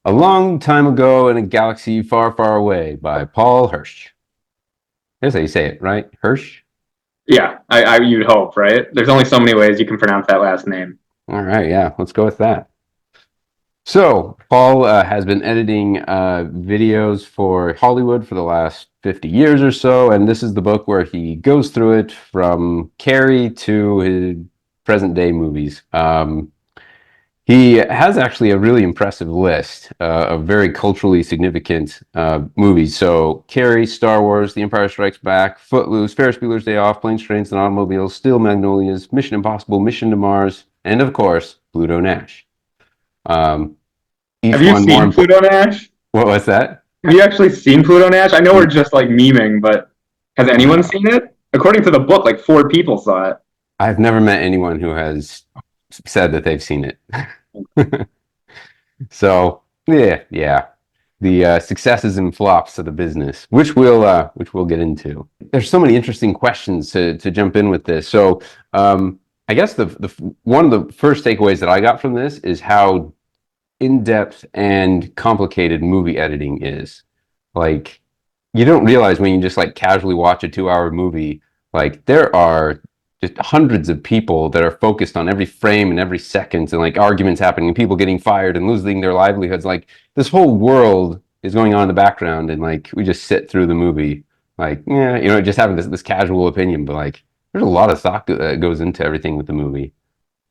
A Long Time Ago in a Galaxy Far, Far Away by Paul Hirsch. That's how you say it, right? Hirsch? Yeah, you'd hope, right? There's only so many ways you can pronounce that last name. All right, yeah, let's go with that. So, Paul has been editing videos for Hollywood for the last 50 years or so, and this is the book where he goes through it from Carrie to his present day movies. He has actually a really impressive list of very culturally significant movies. So, Carrie, Star Wars, The Empire Strikes Back, Footloose, Ferris Bueller's Day Off, Planes, Trains, and Automobiles, Steel Magnolias, Mission Impossible, Mission to Mars, and of course, Pluto Nash. Um, Have each you one more seen important. Pluto Nash? What was that? Have you actually seen Pluto Nash? I know we're just like memeing, but has anyone No. seen it? According to the book, like four people saw it. I've never met anyone who has said that they've seen it. So yeah. The successes and flops of the business, which we'll get into. There's so many interesting questions to jump in with this. So I guess the one of the first takeaways that I got from this is how in-depth and complicated movie editing is. Like, you don't realize when you just like casually watch a 2 hour movie, like there are just hundreds of people that are focused on every frame and every second, and like arguments happening and people getting fired and losing their livelihoods. Like this whole world is going on in the background, and like we just sit through the movie, like, yeah, just having this casual opinion, but like there's a lot of thought that goes into everything with the movie.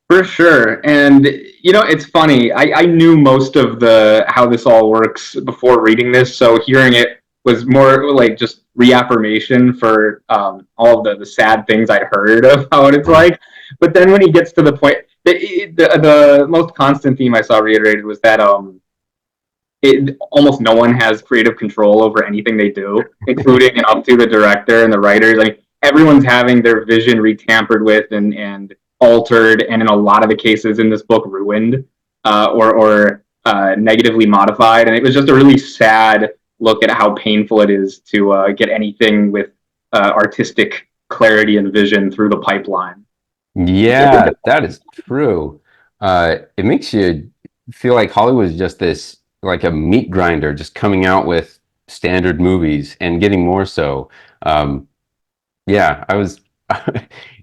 For sure. And it's funny. I knew most of the how this all works before reading this, so hearing it was more like just reaffirmation for all of the sad things I'd heard of how it's like. But then when he gets to the point, the most constant theme I saw reiterated was that almost no one has creative control over anything they do, including and up to the director and the writers. I mean, everyone's having their vision retampered with and altered, and in a lot of the cases in this book, ruined or negatively modified. And it was just a really sad look at how painful it is to get anything with artistic clarity and vision through the pipeline. Yeah, that is true. It makes you feel like Hollywood is just this, like a meat grinder, just coming out with standard movies and getting more so. Yeah, I was.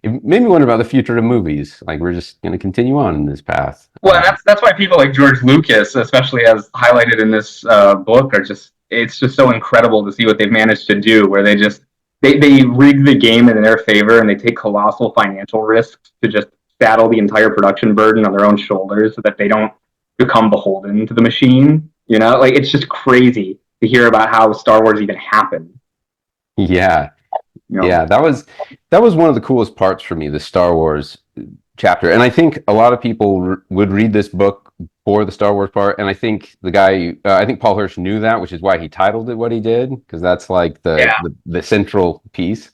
It made me wonder about the future of movies. Like we're just going to continue on in this path. Well, that's why people like George Lucas, especially as highlighted in this book, are just it's just so incredible to see what they've managed to do. Where they rig the game in their favor and they take colossal financial risks to just saddle the entire production burden on their own shoulders, so that they don't become beholden to the machine. Like it's just crazy to hear about how Star Wars even happened. Yeah, You know, yeah, that was one of the coolest parts for me, the Star Wars chapter. And I think a lot of people would read this book for the Star Wars part. And I think I think Paul Hirsch knew that, which is why he titled it what he did, because that's like yeah, the central piece.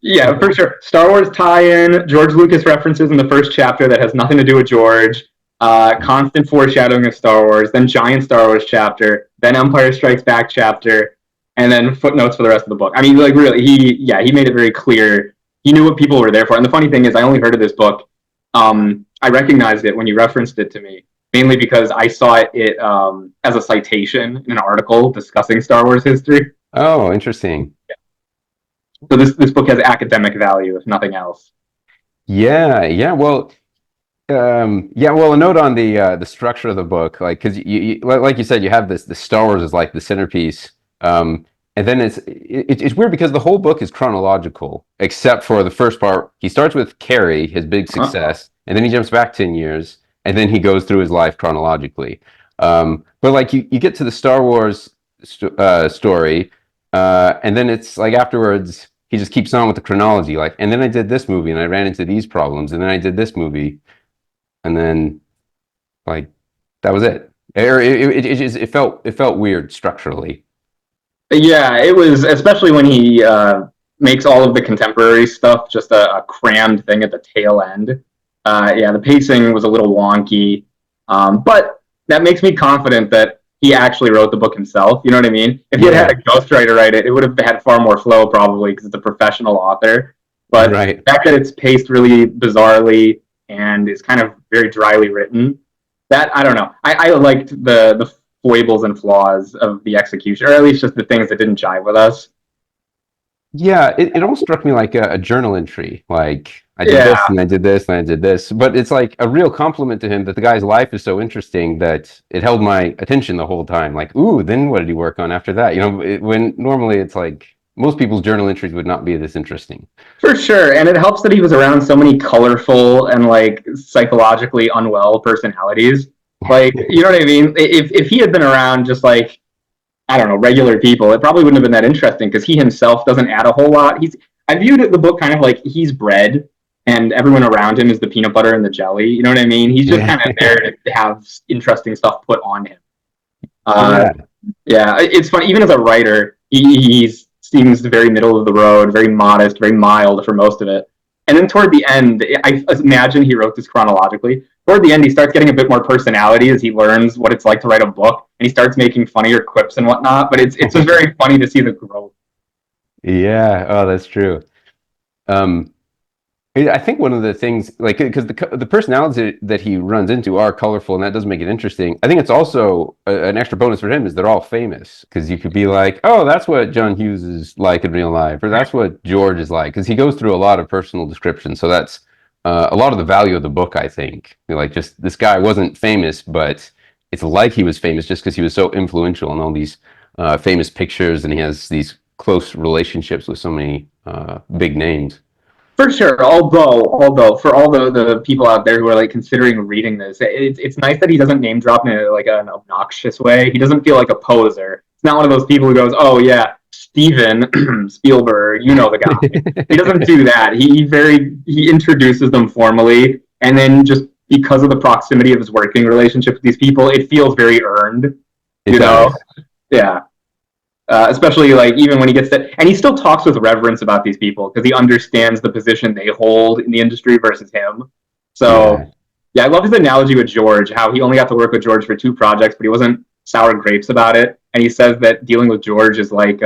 yeah, for sure. Star Wars tie-in, George Lucas references in the first chapter that has nothing to do with George. Constant foreshadowing of Star Wars, then giant Star Wars chapter, then Empire Strikes Back chapter, and then footnotes for the rest of the book. I mean, like really, he made it very clear. He knew what people were there for. And the funny thing is, I only heard of this book. I recognized it when you referenced it to me, mainly because I saw it as a citation in an article discussing Star Wars history. Oh, interesting. So this book has academic value, if nothing else. Yeah. Well, yeah. Well, a note on the structure of the book, like because like you said, you have this the Star Wars is like the centerpiece. And then it's weird because the whole book is chronological, except for the first part. He starts with Carrie, his big Huh? success, and then he jumps back 10 years, and then he goes through his life chronologically. But like you get to the Star Wars story, and then it's like afterwards he just keeps on with the chronology. Like, and then I did this movie, and I ran into these problems, and then I did this movie, and then like that was it. It felt weird structurally. Yeah, it was, especially when he makes all of the contemporary stuff just a crammed thing at the tail end. Yeah, the pacing was a little wonky, but that makes me confident that he actually wrote the book himself. You know what I mean? If he had had Yeah, a ghostwriter write it, it would have had far more flow probably because it's a professional author. But right. the fact that it's paced really bizarrely and is kind of very dryly written, that I don't know. I liked the foibles and flaws of the execution, or at least just the things that didn't jive with us. Yeah, it almost struck me like a journal entry. Like I did Yeah, this and I did this and I did this. But it's like a real compliment to him that the guy's life is so interesting that it held my attention the whole time. Like, ooh, then what did he work on after that? You know, when normally it's like most people's journal entries would not be this interesting. for sure. And it helps that he was around so many colorful and like psychologically unwell personalities. Like, you know what I mean? If he had been around just like, I don't know, regular people, it probably wouldn't have been that interesting because he himself doesn't add a whole lot. I viewed the book kind of like he's bread and everyone around him is the peanut butter and the jelly. You know what I mean? He's just kind of there to have interesting stuff put on him. Yeah. Yeah, it's funny. Even as a writer, he seems very middle of the road, very modest, very mild for most of it. And then toward the end, I imagine he wrote this chronologically. Toward the end, he starts getting a bit more personality as he learns what it's like to write a book, and he starts making funnier quips and whatnot. But it's just very funny to see the growth. Yeah, oh, that's true. Um, I think one of the things, like, because the personalities that he runs into are colorful, and that does make it interesting. I think it's also an extra bonus for him is they're all famous, because you could be like, oh, that's what John Hughes is like in real life, or that's what George is like, because he goes through a lot of personal descriptions. So that's a lot of the value of the book, I think. You know, like, just this guy wasn't famous, but it's like he was famous just because he was so influential in all these famous pictures, and he has these close relationships with so many big names. For sure. Although for all the people out there who are like considering reading this, it's nice that he doesn't name drop in like an obnoxious way. He doesn't feel like a poser. It's not one of those people who goes, "Oh yeah, Steven Spielberg, you know the guy." He doesn't do that. He introduces them formally, and then just because of the proximity of his working relationship with these people, it feels very earned. It You know? does. Yeah. Especially like even when he gets to, and he still talks with reverence about these people because he understands the position they hold in the industry versus him. So Yeah. yeah, I love his analogy with George, how he only got to work with George for 2 projects, but he wasn't sour grapes about it. And he says that dealing with George is like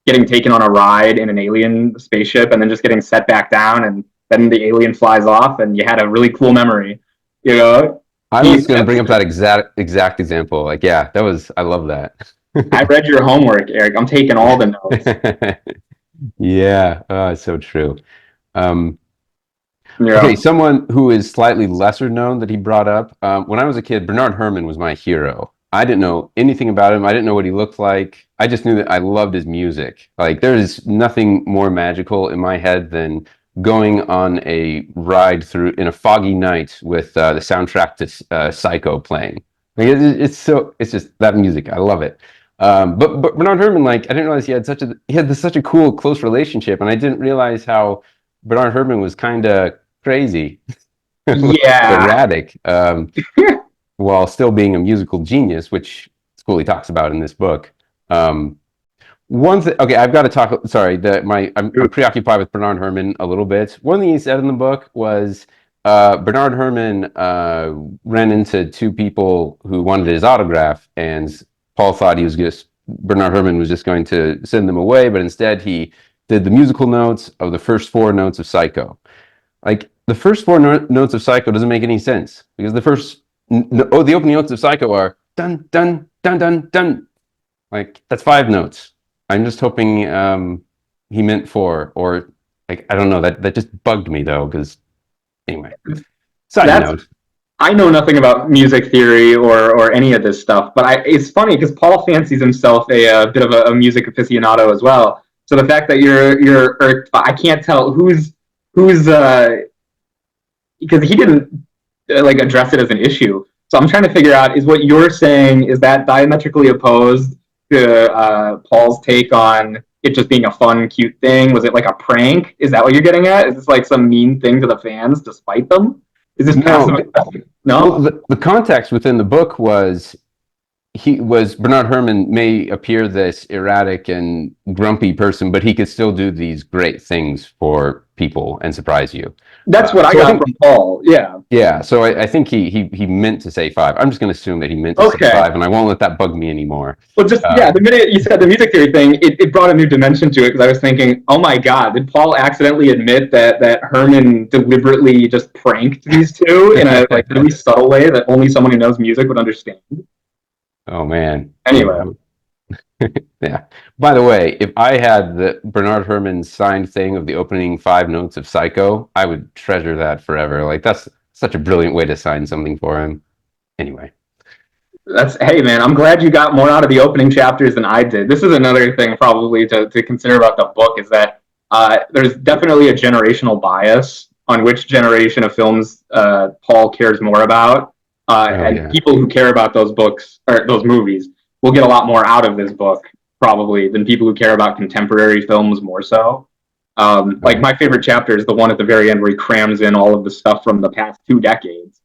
getting taken on a ride in an alien spaceship and then just getting set back down, and then the alien flies off, and you had a really cool memory. You know, I he, was going to bring up that exact example. Like, yeah, that was, I love that. I read your homework, Eric. I'm taking all the notes. Yeah, it's so true. Um, okay, Yeah. someone who is slightly lesser known that he brought up. When I was a kid, Bernard Herrmann was my hero. I didn't know anything about him. I didn't know what he looked like. I just knew that I loved his music. Like, there is nothing more magical in my head than going on a ride through in a foggy night with the soundtrack to Psycho playing. Like, it's just that music. I love it. But Bernard Herrmann, like, I didn't realize he had such a cool close relationship, and I didn't realize how Bernard Herrmann was kind of crazy, Yeah. erratic, while still being a musical genius, which Schooley talks about in this book. Um, One thing, okay, I've got to talk. Sorry, I'm preoccupied with Bernard Herrmann a little bit. One thing he said in the book was Bernard Herrmann ran into two people who wanted his autograph, and Paul thought Bernard Herrmann was just going to send them away, but instead he did the musical notes of the first four notes of Psycho. Like, the first four notes of Psycho doesn't make any sense because the opening notes of Psycho are dun dun dun dun dun. Like, that's five notes. I'm just hoping he meant four, or like, I don't know. That just bugged me though, because anyway. Side That's note. I know nothing about music theory or any of this stuff, but it's funny because Paul fancies himself a bit of a music aficionado as well. So the fact that or I can't tell who's because he didn't like address it as an issue. So I'm trying to figure out, is what you're saying, is that diametrically opposed to Paul's take on it just being a fun, cute thing? Was it like a prank? Is that what you're getting at? Is this like some mean thing to the fans to spite them? Is this passive No, aggressive? well, No? the context within the book was Bernard Herrmann may appear this erratic and grumpy person, but he could still do these great things for people and surprise you. That's what I So I got think, from Paul. Yeah. yeah. So I think he meant to say five. I'm just going to assume that he meant to say Okay. five, and I won't let that bug me anymore. Well, just, Uh, yeah, the minute you said the music theory thing, it brought a new dimension to it because I was thinking, oh my God, did Paul accidentally admit that Herman deliberately just pranked these two in a like really subtle way that only someone who knows music would understand? Oh man. Anyway, Yeah. By the way, if I had the Bernard Herrmann signed thing of the opening 5 notes of Psycho, I would treasure that forever. Like that's such a brilliant way to sign something for him. Anyway. hey man, I'm glad you got more out of the opening chapters than I did. This is another thing probably to consider about the book is that there's definitely a generational bias on which generation of films Paul cares more about. Oh And yeah. people who care about those books or those movies will get a lot more out of this book probably than people who care about contemporary films more so. Like Oh, my favorite chapter is the one at the very end where he crams in all of the stuff from the past 2 decades.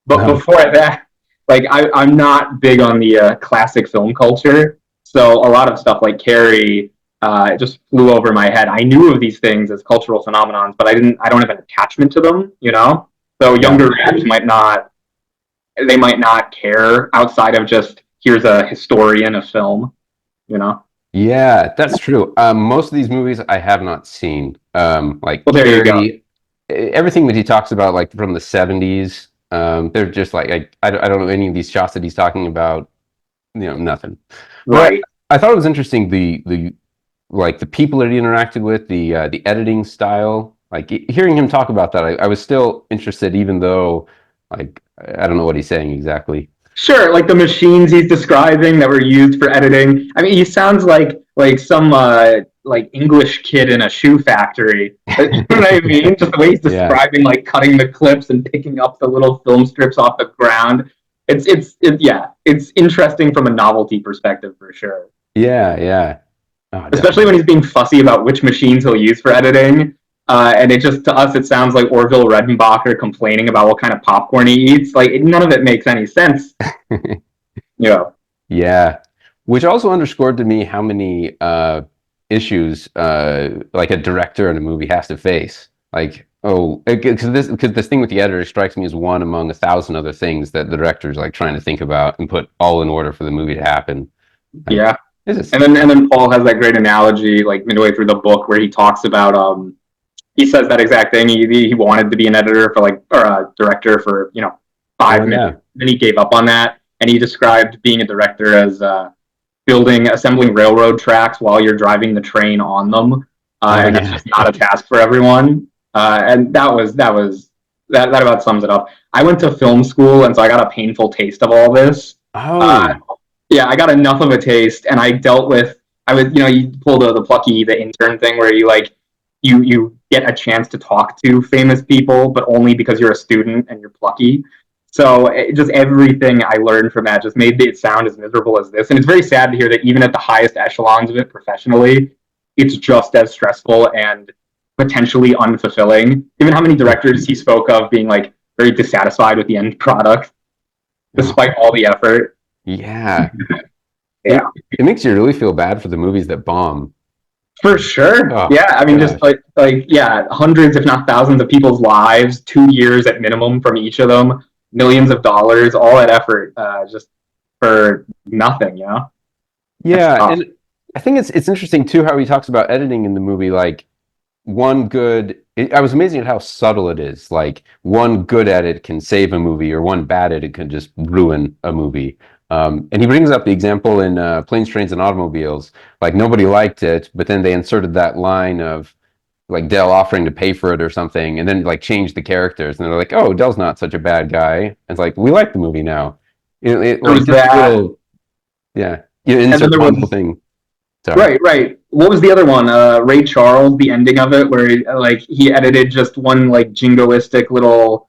But oh, before that, like I'm not big on the classic film culture, so a lot of stuff like Carrie just flew over my head. I knew of these things as cultural phenomenons, but I don't have an attachment to them, you know. So yeah. younger readers might not, they might not care outside of just here's a historian of film, you know. Yeah, that's true. Most of these movies I have not seen. Like Well, there you go. Carrie, everything that he talks about, like from the 70s, they're just like I don't know any of these shots that he's talking about, nothing. But Right. I thought it was interesting the like the people that he interacted with, the editing style. Like hearing him talk about that, I was still interested, even though like I don't know what he's saying exactly. Sure, like the machines he's describing that were used for editing. I mean, he sounds like some like English kid in a shoe factory. You know what I mean? Just the way he's Yeah, describing like cutting the clips and picking up the little film strips off the ground. Yeah, it's interesting from a novelty perspective for sure. yeah, yeah. Oh, Especially when definitely. he's being fussy about which machines he'll use for editing. And it just to us it sounds like Orville Redenbacher complaining about what kind of popcorn he eats. Like none of it makes any sense. You know. Yeah, which also underscored to me how many issues like a director in a movie has to face. Like, oh, because this thing with the editor strikes me as one among 1,000 other things that the director's like trying to think about and put all in order for the movie to happen. Like, Yeah. this is And then Paul has that great analogy like midway through the book where he talks about he says that exact thing. He wanted to be an editor for like or a director for 5 minutes. yeah, Then he gave up on that, and he described being a director as assembling railroad tracks while you're driving the train on them, oh and that's yeah, just not a task for everyone. And that about sums it up. I went to film school, and so I got a painful taste of all this. Uh, oh yeah, I got enough of a taste, and I dealt with. I was, you pull the plucky the intern thing where you like you get a chance to talk to famous people, but only because you're a student and you're plucky. So just everything I learned from that just made it sound as miserable as this, and it's very sad to hear that even at the highest echelons of it professionally, it's just as stressful and potentially unfulfilling. Given how many directors he spoke of being like very dissatisfied with the end product, oh, despite all the effort. yeah. Yeah. It makes you really feel bad for the movies that bomb. For sure. Oh Yeah. I mean, just gosh. like yeah, hundreds, if not thousands, of people's lives, 2 years at minimum from each of them, millions of dollars, all that effort, just for nothing. That's Yeah, tough. and I think it's interesting too how he talks about editing in the movie. Like I was amazing at how subtle it is. Like one good edit can save a movie, or one bad edit can just ruin a movie. And he brings up the example in Planes, Trains, and Automobiles. Like nobody liked it, but then they inserted that line of like Dell offering to pay for it or something, and then like changed the characters, and they're like, "Oh, Dell's not such a bad guy." And it's like we like the movie now. There Like was just that, little, yeah, you and then insert there one little was thing. Sorry. right. What was the other one? Ray Charles, the ending of it, where like he edited just one like jingoistic little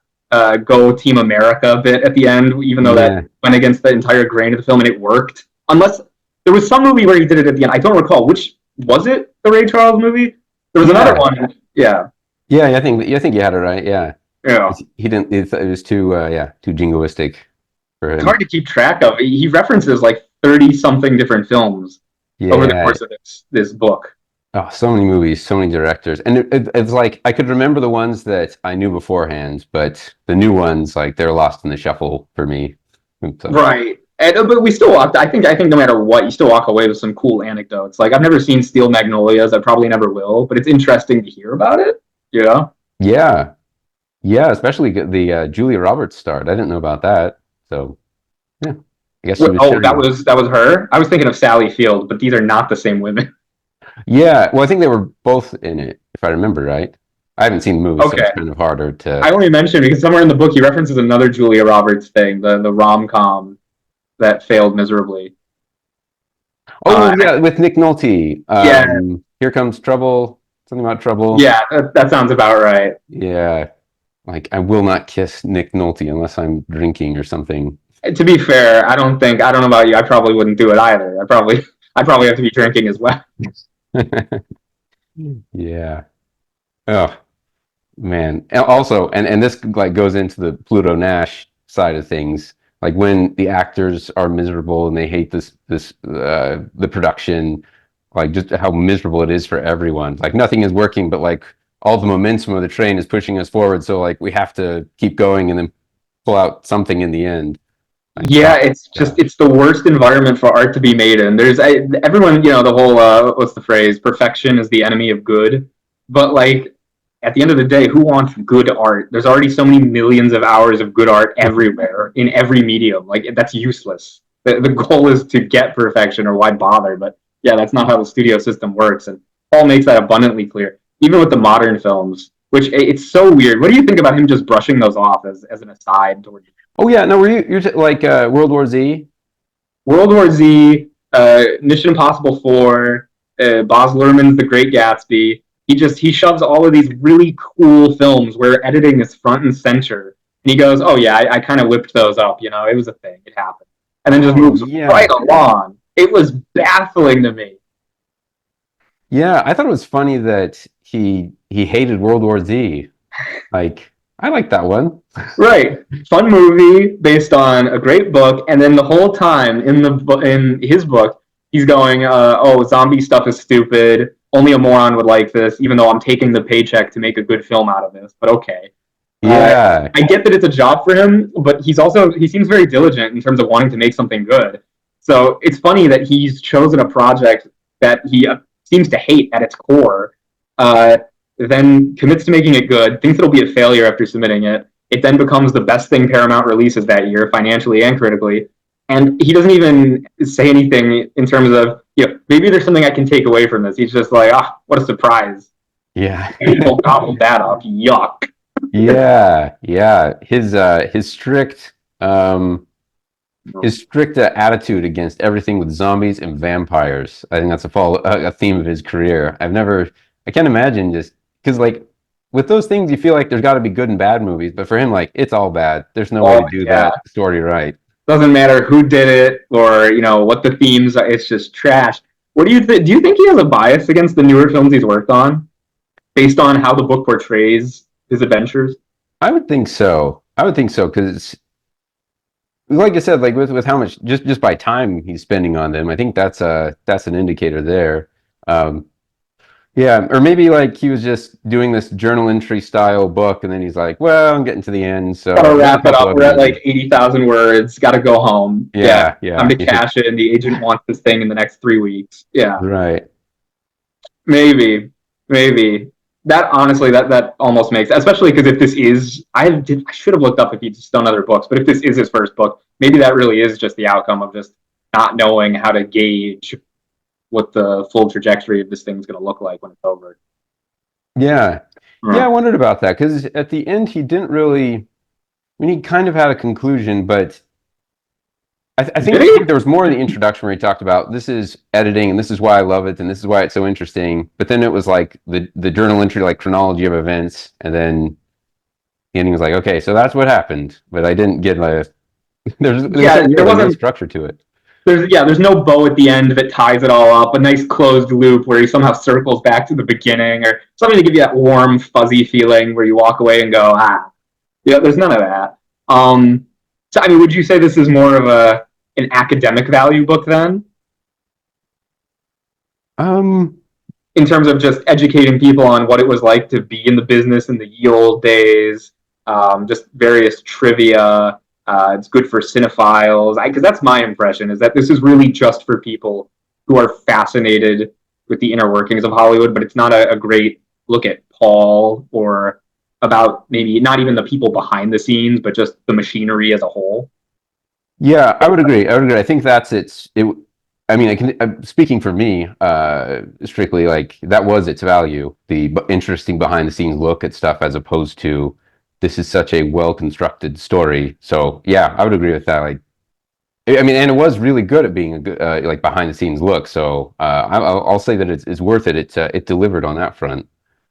"Go Team America" bit at the end, even though that Yeah. went against the entire grain of the film, and it worked. Unless there was some movie where he did it at the end. I don't recall which was it. The Ray Charles movie. There was another Yeah. one. Yeah, Yeah, I think you had it right. Yeah. yeah. He didn't it was too too jingoistic for It's him. hard to keep track of. He references like 30 something different films over the Yeah. course of this book. Oh, so many movies, so many directors. And it's like I could remember the ones that I knew beforehand, but the new ones like they're lost in the shuffle for me. So, Right. But we still walk. I think no matter what, you still walk away with some cool anecdotes. Like I've never seen Steel Magnolias. I probably never will. But it's interesting to hear about it. You know. yeah. Yeah, especially the Julia Roberts starred. I didn't know about that. So, yeah. I guess she was Oh, sharing. that was her. I was thinking of Sally Field, but these are not the same women. Yeah, well, I think they were both in it, if I remember right. I haven't seen the movie, so it's Okay, kind of harder I to. only mentioned because somewhere in the book he references another Julia Roberts thing, the rom com that failed miserably. Oh And yeah, with Nick Nolte. yeah, Here Comes Trouble. Something about trouble. yeah, that sounds about right. Yeah, like I will not kiss Nick Nolte unless I'm drinking or something. To be fair, I don't know about you. I probably wouldn't do it either. I probably have to be drinking as well. Yeah. Oh man. And also, and this like goes into the Pluto Nash side of things. Like when the actors are miserable and they hate the production, like just how miserable it is for everyone. Like nothing is working, but like all the momentum of the train is pushing us forward. So like we have to keep going and then pull out something in the end. Like Yeah, God, yeah. it's the worst environment for art to be made in. Everyone, the whole what's the phrase? Perfection is the enemy of good. But like at the end of the day, who wants good art? There's already so many millions of hours of good art everywhere in every medium. Like that's useless. The goal is to get perfection, or why bother? But yeah, that's not how the studio system works, and Paul makes that abundantly clear. Even with the modern films, which it's so weird. What do you think about him just brushing those off as an aside towards Oh yeah, no, were like World War Z? World War Z, Mission Impossible 4, Baz Luhrmann's The Great Gatsby. He shoves all of these really cool films where editing is front and center, and he goes, "Oh yeah, I kind of whipped those up. It was a thing. It happened," and then just Oh moves right yeah. along. It was baffling to me. Yeah, I thought it was funny that he hated World War Z. Like, I like that one. Right, fun movie based on a great book, and then the whole time in his book, he's going, "Oh, zombie stuff is stupid. Only a moron would like this, even though I'm taking the paycheck to make a good film out of this." But okay, uh, Yeah, I get that it's a job for him, but he seems very diligent in terms of wanting to make something good. So it's funny that he's chosen a project that he seems to hate at its core, uh, then commits to making it good, thinks it'll be a failure after submitting it. It then becomes the best thing Paramount releases that year, financially and critically. And he doesn't even say anything in terms of, maybe there's something I can take away from this. He's just like, what a surprise. yeah. People gobbled that up. Yuck. Yeah, yeah. Um his strict attitude against everything with zombies and vampires. I think that's a theme of his career. I can't imagine just because like with those things you feel like there's got to be good and bad movies, but for him like it's all bad. There's no way Oh, to do yeah. that story right. Doesn't matter who did it or, what the themes are. It's just trash. What do you think? Do you think he has a bias against the newer films he's worked on based on how the book portrays his adventures? I would think so. I would think so because like I said, like with how much just by time he's spending on them, I think that's an indicator there. Um, yeah, or maybe like he was just doing this journal entry style book, and then he's like, "Well, I'm getting to the end, so Gotta there's a wrap it couple up. of We're at these." like 80,000 words. Gotta go home. Yeah. Yeah, Time yeah, to cash in. The agent wants this thing in the next 3 weeks. Yeah. right. Maybe. Maybe. That honestly, that almost makes, especially because if this is, I should have looked up if he's just done other books, but if this is his first book, maybe that really is just the outcome of just not knowing how to gauge what the full trajectory of this thing's going to look like when it's over. Yeah, yeah. I Huh. wondered about that because at the end he didn't really. I mean, he kind of had a conclusion, but Did I he? think there was more in the introduction where he talked about this is editing and this is why I love it and this is why it's so interesting. But then it was like the journal entry, like chronology of events, and then the ending was like, okay, so that's what happened. But I didn't get a. There was Yeah, so there weird, like no wasn't. structure to it. There's no bow at the end that ties it all up. A nice closed loop where he somehow circles back to the beginning, or something to give you that warm, fuzzy feeling where you walk away and go, yeah. There's none of that. So I mean, would you say this is more of an academic value book then, Um, in terms of just educating people on what it was like to be in the business in the ye old days, just various trivia. It's good for cinephiles, because that's my impression, is that this is really just for people who are fascinated with the inner workings of Hollywood, but it's not a great look at Paul or about maybe not even the people behind the scenes, but just the machinery as a whole. Yeah, I would agree. I would agree. I think that's it. I mean, I can, speaking for me, strictly, like that was its value, the interesting behind the scenes look at stuff as opposed to this is such a well constructed story. So yeah, I would agree with that. Like, I mean, and it was really good at being a good, like behind the scenes look. So I'll say that it's worth it. It delivered on that front.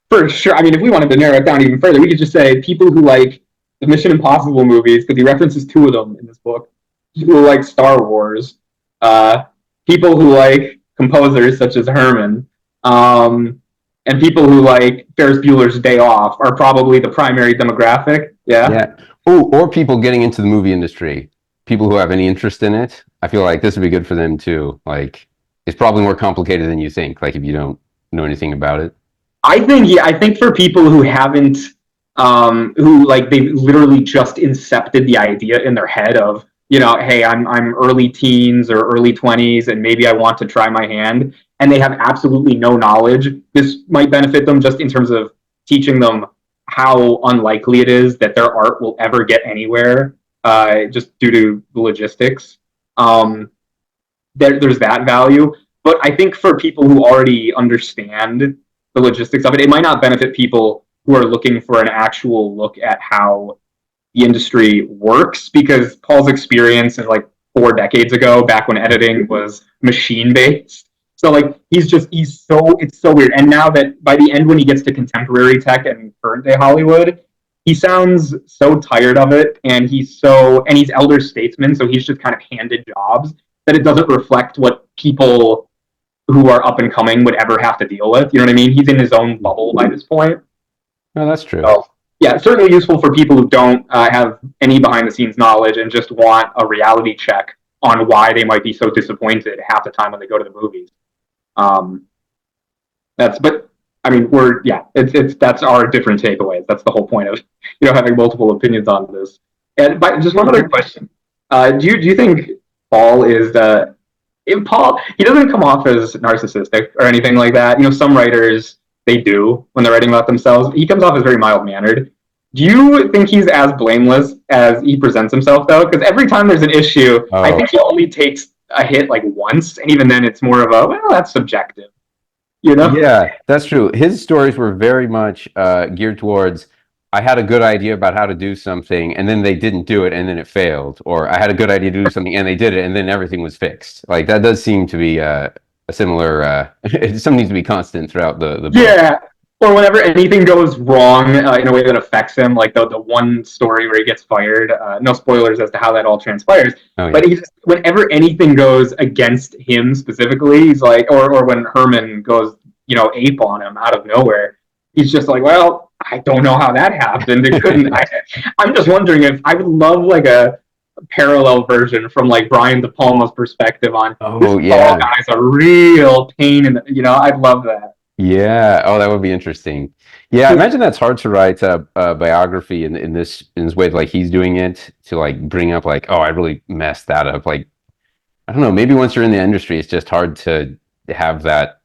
For sure. I mean, if we wanted to narrow it down even further, we could just say people who like the Mission Impossible movies, because he references two of them in this book. People who like Star Wars, uh, people who like composers such as Herman, and people who like Ferris Bueller's Day Off are probably the primary demographic. Yeah. Yeah. Oh, or people getting into the movie industry, people who have any interest in it. I feel like this would be good for them too. Like, it's probably more complicated than you think. Like, if you don't know anything about it. I think yeah, I think for people who haven't who like they literally just incepted the idea in their head of, hey, I'm early teens or early 20s and maybe I want to try my hand and they have absolutely no knowledge. This might benefit them just in terms of teaching them how unlikely it is that their art will ever get anywhere just due to the logistics. There's that value. But I think for people who already understand the logistics of it, it might not benefit people who are looking for an actual look at how the industry works, because Paul's experience is like 4 decades ago, back when editing was machine based. So like it's so weird. And now that by the end when he gets to contemporary tech and current day Hollywood, he sounds so tired of it, and he's elder statesman, so he's just kind of handed jobs that it doesn't reflect what people who are up and coming would ever have to deal with. You know what I mean? He's in his own bubble by this point. No, that's true. So, yeah, certainly useful for people who don't have any behind the scenes knowledge and just want a reality check on why they might be so disappointed half the time when they go to the movies. Um, but I mean, it's that's our different takeaways. That's the whole point of having multiple opinions on this. And but just one other question: do you think Paul is Paul, he doesn't come off as narcissistic or anything like that. Some writers, they do when they're writing about themselves. He comes off as very mild mannered. Do you think he's as blameless as he presents himself, though? Because every time there's an issue, I think he only takes a hit like once, and even then, it's more of that's subjective. Yeah, that's true. His stories were very much geared towards, I had a good idea about how to do something, and then they didn't do it, and then it failed. Or I had a good idea to do something, and they did it, and then everything was fixed. Like that does seem to be a similar. Something needs to be constant throughout the book. Yeah. Or whenever anything goes wrong in a way that affects him, like the one story where he gets fired. No spoilers as to how that all transpires. Oh, yeah. But whenever anything goes against him specifically, he's like, or when Herman goes, ape on him out of nowhere, he's just like, well, I don't know how that happened. It couldn't. I'm just wondering if I would love like a parallel version from like Brian De Palma's perspective on. Oh yeah, guy's a real pain, and I'd love that. Yeah. Oh, that would be interesting. Yeah, I imagine that's hard to write a biography in this way, like he's doing it, to like bring up like, oh, I really messed that up. Like, I don't know. Maybe once you're in the industry, it's just hard to have that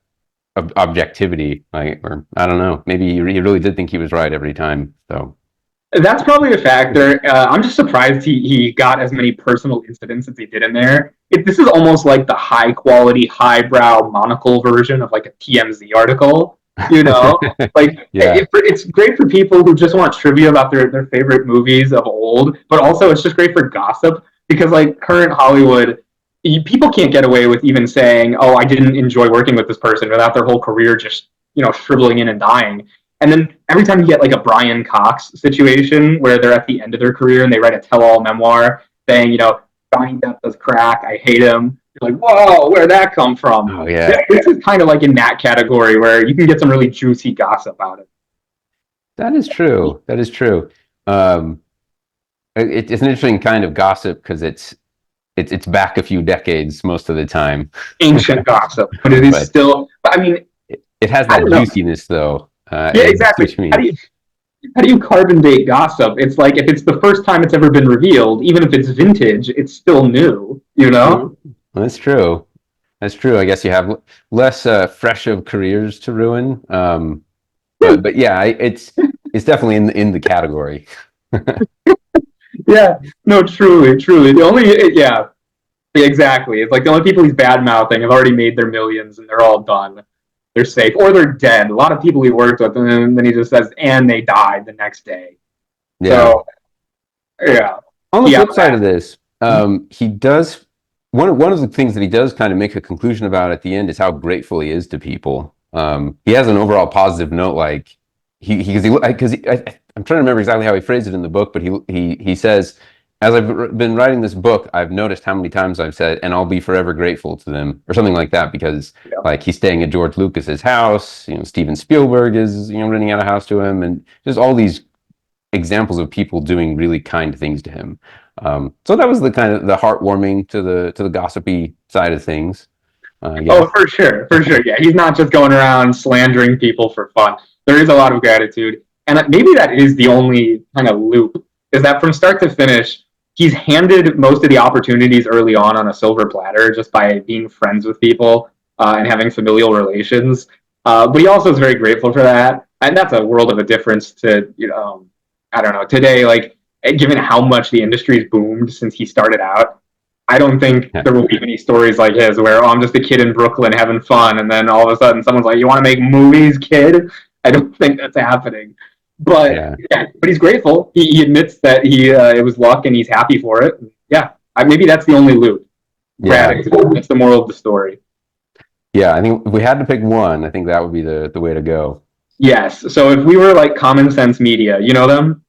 objectivity. Like, or I don't know. Maybe he really did think he was right every time. So that's probably a factor. I'm just surprised he got as many personal incidents as he did in there. This is almost like the high quality, highbrow monocle version of like a TMZ article. Like yeah. it's great for people who just want trivia about their favorite movies of old, but also it's just great for gossip, because like current Hollywood, people can't get away with even saying, "Oh, I didn't enjoy working with this person," without their whole career just shriveling in and dying. And then every time you get like a Brian Cox situation where they're at the end of their career and they write a tell-all memoir saying, Johnny Depp does crack, I hate him. You're like, whoa, where'd that come from? Oh yeah. This is kind of like in that category where you can get some really juicy gossip out of it. That is true. That is true. It's an interesting kind of gossip because it's back a few decades most of the time. Ancient gossip, but it is still. I mean, it has that juiciness, though. Yeah, exactly. How do you carbon date gossip? It's like if it's the first time it's ever been revealed, even if it's vintage, it's still new. That's true. That's true. I guess you have less fresh of careers to ruin. But yeah, it's definitely in the category. Yeah, no, truly, truly. The only, yeah, exactly. It's like the only people he's bad mouthing have already made their millions and they're all done. They're safe or they're dead. A lot of people he worked with, and then he just says, and they died the next day. Yeah. So, yeah. On the Yeah. flip side of this, he does one of the things that he does kind of make a conclusion about at the end is how grateful he is to people. He has an overall positive note, like I'm trying to remember exactly how he phrased it in the book, but he says, as I've been writing this book, I've noticed how many times I've said, and I'll be forever grateful to them, or something like that, because Yeah. like he's staying at George Lucas's house, Steven Spielberg is renting out a house to him, and just all these examples of people doing really kind things to him. So that was the kind of the heartwarming to the gossipy side of things. Oh, for sure, for sure. Yeah, he's not just going around slandering people for fun. There is a lot of gratitude, and maybe that is the only kind of loop. Is that from start to finish, he's handed most of the opportunities early on a silver platter just by being friends with people and having familial relations. But he also is very grateful for that, and that's a world of a difference to I don't know today. Like given how much the industry's boomed since he started out, I don't think Yeah. there will be many stories like his where, oh, I'm just a kid in Brooklyn having fun, and then all of a sudden someone's like, "You want to make movies, kid?" I don't think that's happening. But Yeah. yeah, but he's grateful. He admits that it was luck and he's happy for it. Yeah, maybe that's the only loop. Yeah. Gratitude. That's the moral of the story. Yeah. I think if we had to pick one, I think that would be the way to go. Yes. So if we were like Common Sense Media, you know them?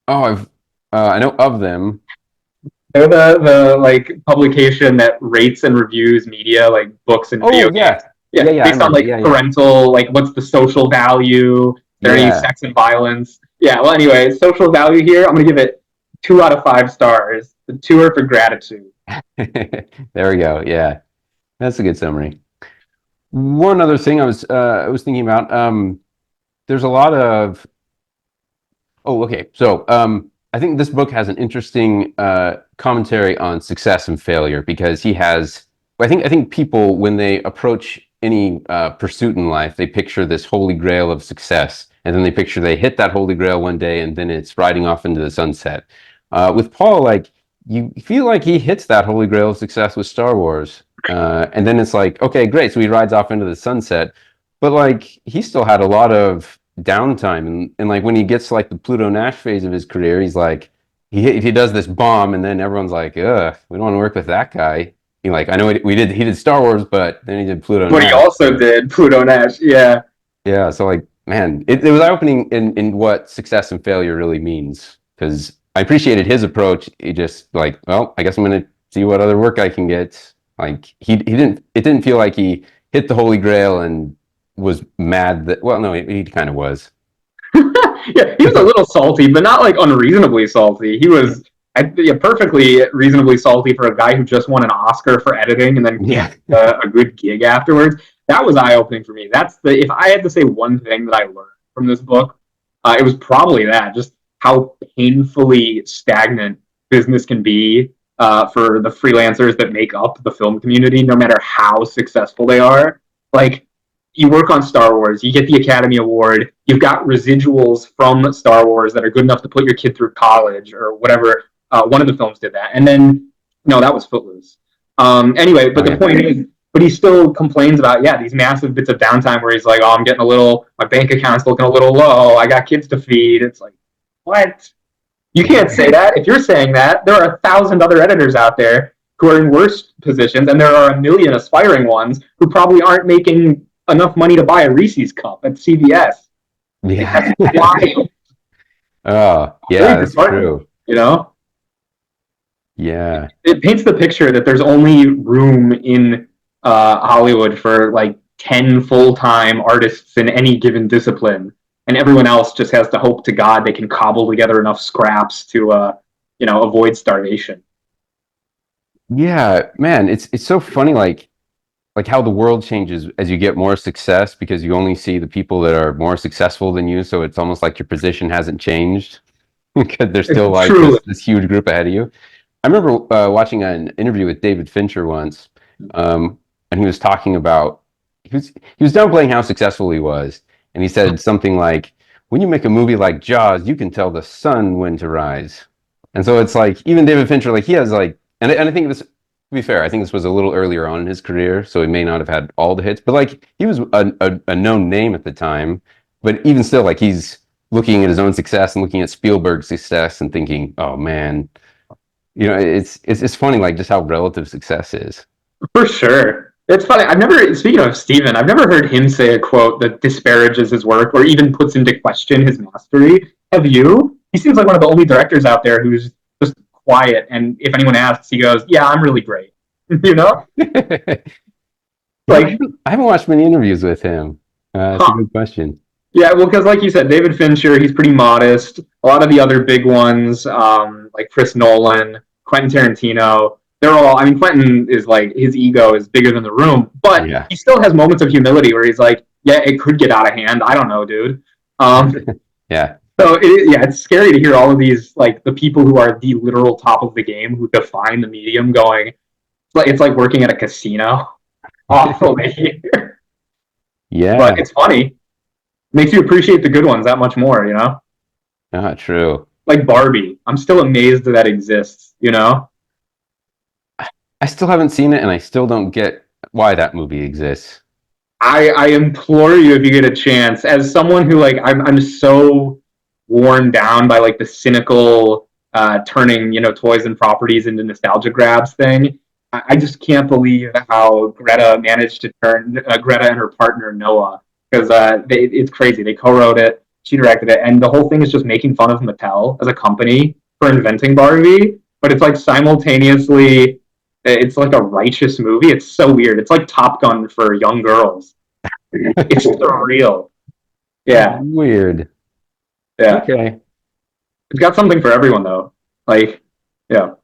Oh, I know of them. They're the like publication that rates and reviews media, like books and video Oh, games. yeah. Yeah, Yeah, yeah, I based on remember. like Yeah, yeah. parental, like what's the social value? Is there any Yeah. sex and violence? Yeah. Well, anyway, social value here. I'm gonna give it 2 out of 5 stars. The 2 are for gratitude. There we go. Yeah. That's a good summary. One other thing I was thinking about, there's a lot of oh, okay. So, I think this book has an interesting commentary on success and failure because he has. I think people when they approach any pursuit in life, they picture this holy grail of success, and then they picture they hit that holy grail one day, and then it's riding off into the sunset. With Paul, like you feel like he hits that holy grail of success with Star Wars, and then it's like, okay, great. So he rides off into the sunset, but like he still had a lot of downtime and like when he gets like the Pluto Nash phase of his career, he's like he does this bomb and then everyone's like, ugh, we don't want to work with that guy. I know he did Star Wars, but then he did Pluto But he Nash. also did Pluto Nash. Yeah. Yeah, so like man, it was eye opening in what success and failure really means because I appreciated his approach. He just like, well, I guess I'm gonna see what other work I can get. Like it didn't feel like he hit the holy grail and was mad that well no he kind of was. Yeah, he was a little salty, but not like unreasonably salty. He was yeah, perfectly reasonably salty for a guy who just won an Oscar for editing and then Yeah. can't a good gig afterwards. That was eye opening for me. That's the if I had to say one thing that I learned from this book, it was probably that just how painfully stagnant business can be for the freelancers that make up the film community, no matter how successful they are. Like you work on Star Wars, you get the Academy Award, you've got residuals from Star Wars that are good enough to put your kid through college or whatever. One of the films did that, and then no, that was Footloose. Anyway, but the point is, but he still complains about these massive bits of downtime where he's like, oh, I'm getting a little, my bank account's looking a little low, I got kids to feed. It's like, what? You can't say that. If you're saying that, there are 1,000 other editors out there who are in worse positions, and there are a million aspiring ones who probably aren't making enough money to buy a Reese's cup at CVS. Yeah. That's wild. Oh, yeah, that's true. You know, Yeah. it paints the picture that there's only room in Hollywood for like 10 full-time artists in any given discipline, and everyone else just has to hope to God they can cobble together enough scraps to, avoid starvation. Yeah, man, it's so funny like how the world changes as you get more success because you only see the people that are more successful than you, so it's almost like your position hasn't changed because there's still like Truly. this huge group ahead of you. I remember watching an interview with David Fincher once, and he was talking about he was downplaying how successful he was, and he said something like, "When you make a movie like Jaws, you can tell the sun when to rise." And so it's like even David Fincher, like he has like, and I think this, to be fair, I think this was a little earlier on in his career, so he may not have had all the hits, but like he was a known name at the time. But even still, like he's looking at his own success and looking at Spielberg's success and thinking, oh man, it's funny like just how relative success is. For sure. It's funny. Speaking of Steven, I've never heard him say a quote that disparages his work or even puts into question his mastery. Have you? He seems like one of the only directors out there who's just quiet. And if anyone asks, he goes, yeah, I'm really great. You know? Like, I haven't watched many interviews with him. That's a good question. Yeah, well, because like you said, David Fincher, he's pretty modest. A lot of the other big ones, like Chris Nolan, Quentin Tarantino, they're all, I mean, Quentin is like, his ego is bigger than the room, but he still has moments of humility where he's like, yeah, it could get out of hand. I don't know, dude. Yeah. So, it's scary to hear all of these, like, the people who are the literal top of the game, who define the medium going, it's like working at a casino. Awfully. Yeah. But it's funny. Makes you appreciate the good ones that much more, you know? Ah, true. Like Barbie. I'm still amazed that exists, you know? I still haven't seen it, and I still don't get why that movie exists. I implore you, if you get a chance, as someone who, like, I'm so worn down by, like, the cynical turning, toys and properties into nostalgia grabs thing. I just can't believe how Greta managed to turn Greta and her partner Noah, because it's crazy. They co-wrote it, she directed it, and the whole thing is just making fun of Mattel as a company for inventing Barbie. But it's like simultaneously, it's like a righteous movie. It's so weird. It's like Top Gun for young girls. It's surreal. Yeah. Weird. Yeah. Okay. It's got something for everyone though. Like, yeah.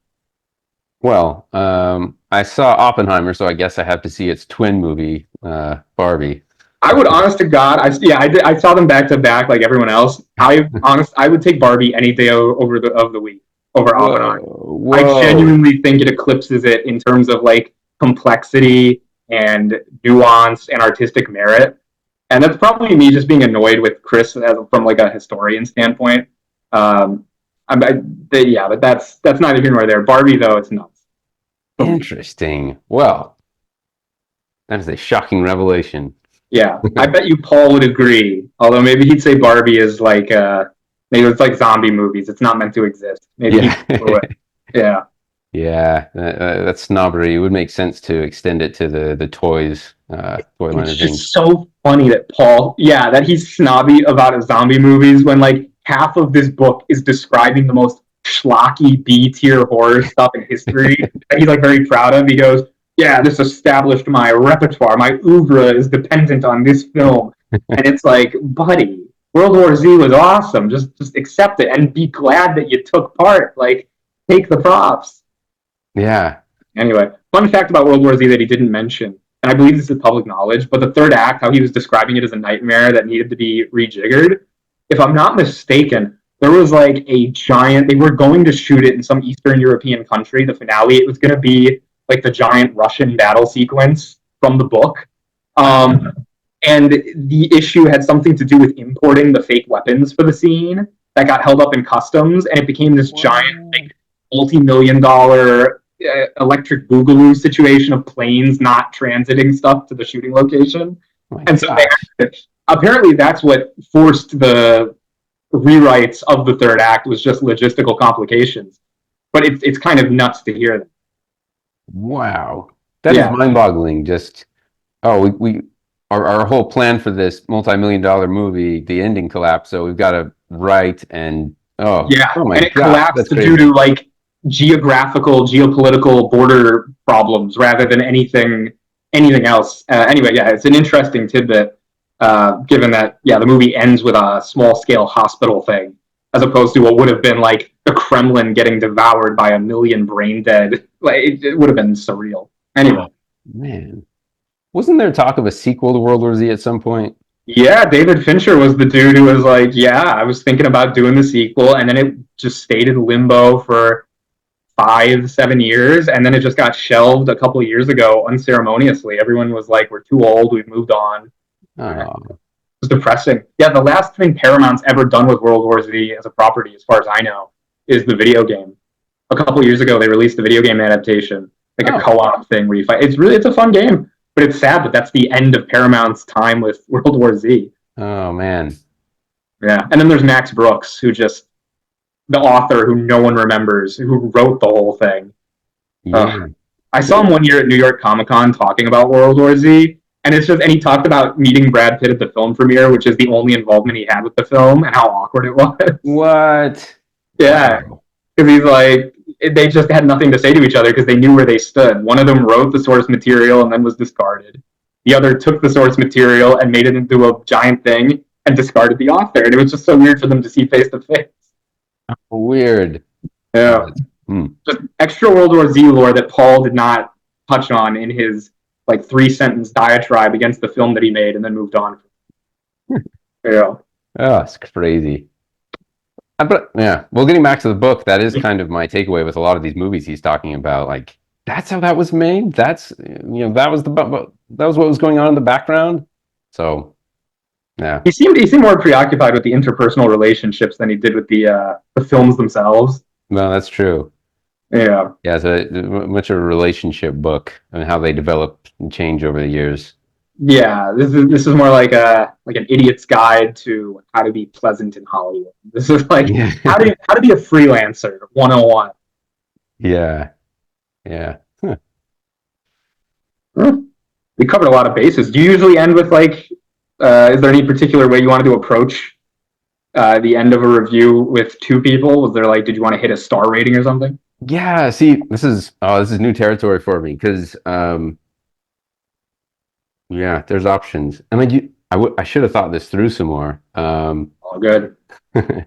Well, I saw Oppenheimer, so I guess I have to see its twin movie, Barbie. I would, honest to God, I saw them back to back like everyone else. I would take Barbie any day over the week over Oppenheimer. Whoa. I genuinely think it eclipses it in terms of like complexity and nuance and artistic merit. And that's probably me just being annoyed with Chris from like a historian standpoint. But that's neither here nor there. Barbie, though, it's nuts. Interesting. Well, that is a shocking revelation. Yeah, I bet you Paul would agree. Although maybe he'd say Barbie is like maybe it's like zombie movies. It's not meant to exist. Maybe yeah. Yeah, that snobbery. It would make sense to extend it to the toys, toy line of things. It's just so funny that Paul, that he's snobby about zombie movies when like half of this book is describing the most schlocky B-tier horror stuff in history that he's like very proud of. He goes, yeah, this established my repertoire. My oeuvre is dependent on this film. And it's like, buddy, World War Z was awesome. Just accept it and be glad that you took part. Like, take the props. Yeah. Anyway, fun fact about World War Z that he didn't mention, and I believe this is public knowledge, but the third act, how he was describing it as a nightmare that needed to be rejiggered, if I'm not mistaken, there was like a giant, they were going to shoot it in some Eastern European country, the finale, it was going to be like the giant Russian battle sequence from the book. And the issue had something to do with importing the fake weapons for the scene that got held up in customs, and it became this giant, like, multi-million-dollar electric boogaloo situation of planes not transiting stuff to the shooting location. And so apparently that's what forced the rewrites of the third act, was just logistical complications. But it's kind of nuts to hear that. Wow. That is mind-boggling. Just, our whole plan for this multi-million-dollar movie, the ending collapsed, so we've got to write and, oh my and it God, collapsed due to, like, geopolitical border problems rather than anything else. Anyway, it's an interesting tidbit, given that, the movie ends with a small-scale hospital thing, as opposed to what would have been, like, the Kremlin getting devoured by a million brain-dead. Like, it would have been surreal. Anyway. Man. Wasn't there talk of a sequel to World War Z at some point? Yeah, David Fincher was the dude who was like, I was thinking about doing the sequel, and then it just stayed in limbo for 5-7 years, and then it just got shelved a couple of years ago unceremoniously. Everyone was like, we're too old, we've moved on. Oh. It was depressing. The last thing Paramount's ever done with World War Z as a property, as far as I know, is the video game. a couple years ago they released a video game adaptation, like a Oh. co-op thing where you fight. It's a fun game, but it's sad that that's the end of Paramount's time with World War Z. Oh man. Yeah, and then there's Max Brooks, who just the author who no one remembers, who wrote the whole thing. Yeah. I saw him one year at New York Comic Con talking about World War Z, and and he talked about meeting Brad Pitt at the film premiere, which is the only involvement he had with the film, and how awkward it was. What? Yeah, Wow. because he's like, they just had nothing to say to each other because they knew where they stood. One of them wrote the source material and then was discarded. The other took the source material and made it into a giant thing and discarded the author, and it was just so weird for them to see face to face. Weird. Yeah. Just extra World War Z lore that Paul did not touch on in his like 3-sentence diatribe against the film that he made and then moved on. Yeah. Oh, it's crazy. But yeah, well, getting back to the book, that is kind of my takeaway with a lot of these movies he's talking about. Like, that's how that was made. That's that was what was going on in the background. So, yeah. He seemed more preoccupied with the interpersonal relationships than he did with the films themselves. No, that's true. Yeah. Yeah, it's much of a relationship book and how they develop and change over the years. Yeah, this is more like an idiot's guide to how to be pleasant in Hollywood. This is like how to be a freelancer 101. Yeah. Yeah. Huh. We covered a lot of bases. Do you usually end with like is there any particular way you wanted to approach the end of a review with two people? Was there like, did you want to hit a star rating or something? Yeah, see, this is new territory for me because yeah, there's options. And like I should have thought this through some more. All good. Okay.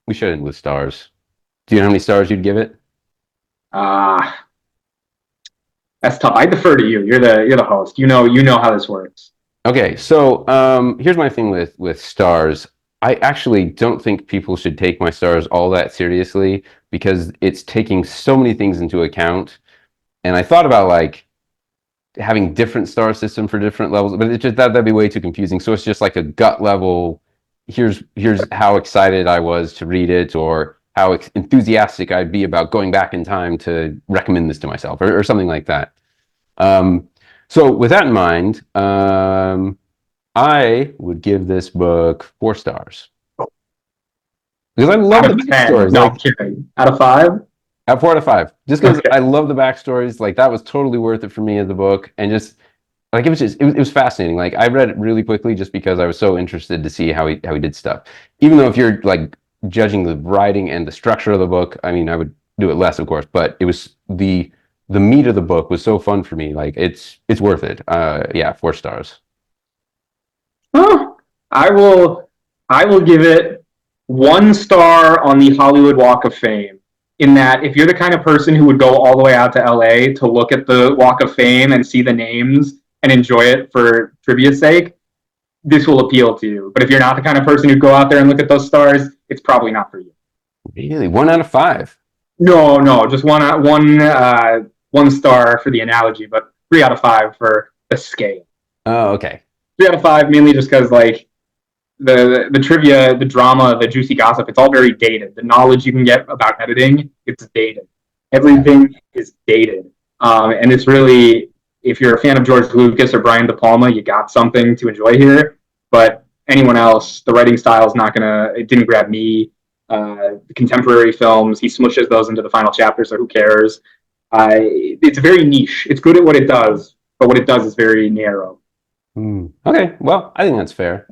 We should end with stars. Do you know how many stars you'd give it? That's tough. I defer to you. You're the host. You know how this works. Okay, so here's my thing with stars. I actually don't think people should take my stars all that seriously because it's taking so many things into account. And I thought about like having different star system for different levels, but it just that'd be way too confusing. So it's just like a gut level. Here's how excited I was to read it, or how enthusiastic I'd be about going back in time to recommend this to myself, or something like that. So with that in mind, I would give this book 4 stars because I love the backstories. No, I'm kidding. Out of 5? At 4 out of 5, just because I love the backstories. Like that was totally worth it for me as the book, and just like it was fascinating. Like I read it really quickly just because I was so interested to see how he did stuff. Even though if you're like judging the writing and the structure of the book, I mean, I would do it less, of course. But it was the meat of the book was so fun for me. Like it's worth it. Yeah, 4 stars. Oh, I will give it 1 star on the Hollywood Walk of Fame. In that, if you're the kind of person who would go all the way out to LA to look at the Walk of Fame and see the names and enjoy it for trivia's sake, this will appeal to you. But if you're not the kind of person who'd go out there and look at those stars, it's probably not for you. Really, 1 out of 5. No, just one star for the analogy, but 3 out of 5 for the scale. Oh, okay. 3 out of 5 mainly just because like the trivia, the drama, the juicy gossip, it's all very dated. The knowledge you can get about editing, it's dated. Everything is dated. And it's really, if you're a fan of George Lucas or Brian De Palma, you got something to enjoy here. But anyone else, the writing style is it didn't grab me. The contemporary films, he smushes those into the final chapter, so who cares? It's very niche. It's good at what it does, but what it does is very narrow. Okay, well, I think that's fair.